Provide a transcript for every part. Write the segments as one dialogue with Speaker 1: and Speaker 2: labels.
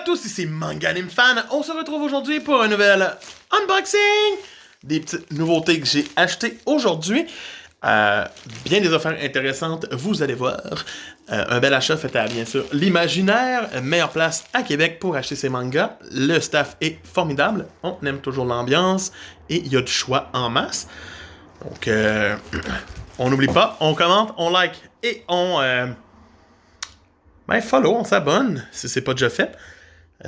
Speaker 1: tous, ici Manga Anime Fan. On se retrouve aujourd'hui pour un nouvel unboxing. Des petites nouveautés que j'ai achetées aujourd'hui. Bien des affaires intéressantes, vous allez voir. Un bel achat fait à, bien sûr, l'Imaginaire. Meilleure place à Québec pour acheter ses mangas. Le staff est formidable. On aime toujours l'ambiance. Et il y a du choix en masse. Donc, on n'oublie pas, on commente, on like et on... follow, on s'abonne si c'est pas déjà fait.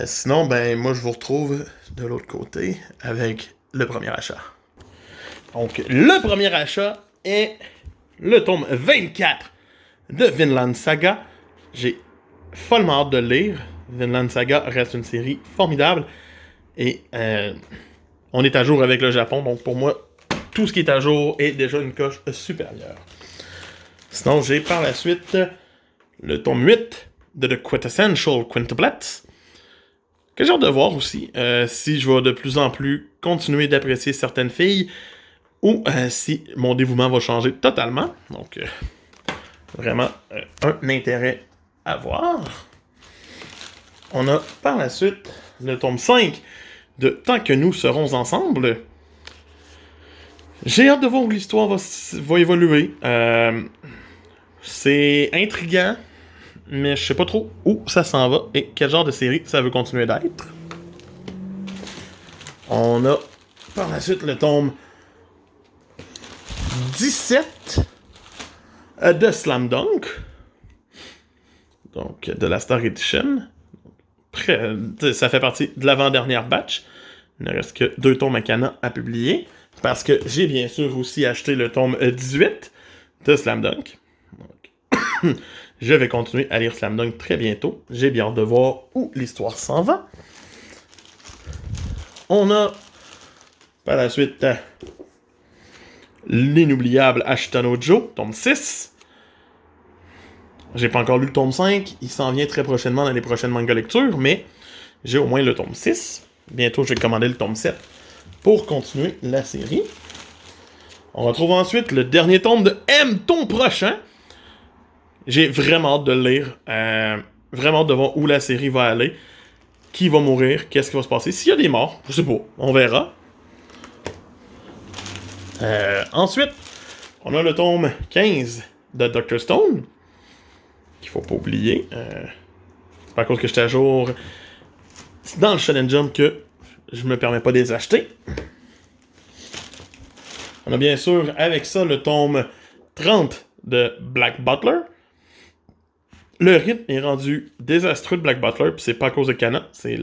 Speaker 1: Sinon, moi je vous retrouve de l'autre côté avec le premier achat. Donc, le premier achat est le tome 24 de Vinland Saga. J'ai follement hâte de le lire. Vinland Saga reste une série formidable. Et on est à jour avec le Japon, donc pour moi, tout ce qui est à jour est déjà une coche supérieure. Sinon, j'ai par la suite le tome 8 de The Quintessential Quintuplets, que j'ai hâte de voir aussi, si je vais de plus en plus continuer d'apprécier certaines filles, ou si mon dévouement va changer totalement. Donc, vraiment un intérêt à voir. On a par la suite le tome 5 de Tant que nous serons ensemble. J'ai hâte de voir où l'histoire va évoluer. C'est intriguant, mais je sais pas trop où ça s'en va et quel genre de série ça veut continuer d'être. On a par la suite le tome 17 de Slam Dunk. Donc, de la Star Edition. Ça fait partie de l'avant-dernière batch. Il ne reste que 2 tomes à canon à publier. Parce que j'ai bien sûr aussi acheté le tome 18 de Slam Dunk. Donc, je vais continuer à lire Slam Dunk très bientôt. J'ai bien hâte de voir où l'histoire s'en va. On a par la suite l'inoubliable Ashitano Joe, tome 6. J'ai pas encore lu le tome 5. Il s'en vient très prochainement dans les prochaines manga lectures, mais j'ai au moins le tome 6. Bientôt, je vais commander le tome 7 pour continuer la série. On retrouve ensuite le dernier tome de M, ton prochain. J'ai vraiment hâte de le lire. Vraiment hâte de voir où la série va aller. Qui va mourir, qu'est-ce qui va se passer. S'il y a des morts, je sais pas, on verra. Ensuite, on a le tome 15 de Dr. Stone. Qu'il faut pas oublier. À cause que j'étais à jour dans le Shonen Jump que je me permets pas de les acheter. On a bien sûr avec ça le tome 30 de Black Butler. Le rythme est rendu désastreux de Black Butler, puis c'est pas à cause de Kana, c'est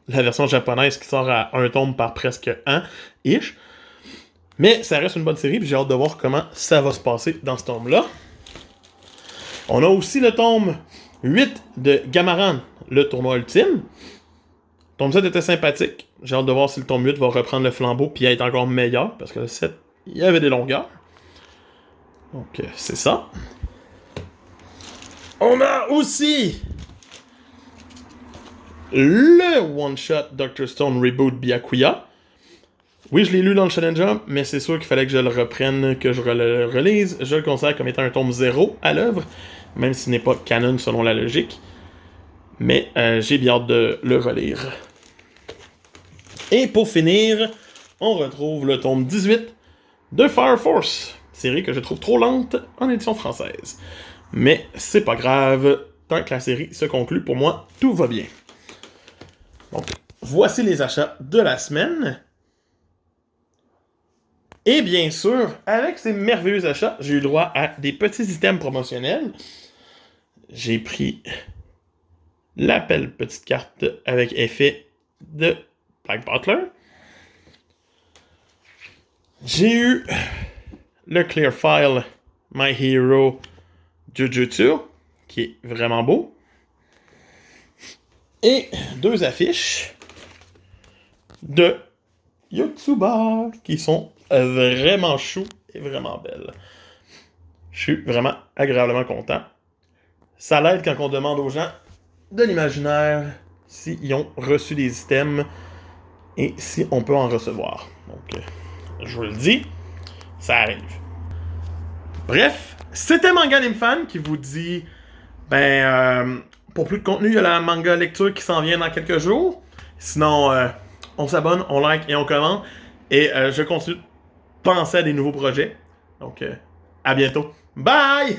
Speaker 1: la version japonaise qui sort à un tome par presque an-ish. Mais ça reste une bonne série, puis j'ai hâte de voir comment ça va se passer dans ce tome-là. On a aussi le tome 8 de Gamaran, le tournoi ultime. Le tome 7 était sympathique. J'ai hâte de voir si le tome 8 va reprendre le flambeau puis être encore meilleur, parce que le 7, il y avait des longueurs. Donc, c'est ça. On a aussi le one-shot Dr. Stone Reboot Byakuya. Oui, je l'ai lu dans le Shonen Jump, mais c'est sûr qu'il fallait que je le reprenne, que je le relise. Je le considère comme étant un tome 0 à l'œuvre, même s'il n'est pas canon selon la logique. Mais j'ai bien hâte de le relire. Et pour finir, on retrouve le tome 18 de Fire Force, série que je trouve trop lente en édition française. Mais c'est pas grave, tant que la série se conclut, pour moi, tout va bien. Donc, voici les achats de la semaine. Et bien sûr, avec ces merveilleux achats, j'ai eu droit à des petits items promotionnels. J'ai pris la belle petite carte avec effet de Black Butler. J'ai eu le Clear File My Hero Jujutsu, qui est vraiment beau. Et 2 affiches de Yotsuba, qui sont vraiment chou et vraiment belles. Je suis vraiment agréablement content. Ça l'aide quand on demande aux gens de l'imaginaire s'ils ont reçu des items et si on peut en recevoir. Donc, je vous le dis, ça arrive. Bref, c'était Manga Anime Fan qui vous dit Pour plus de contenu, il y a la manga lecture qui s'en vient dans quelques jours. Sinon, on s'abonne, on like et on commente. Et je continue de penser à des nouveaux projets. Donc, à bientôt. Bye!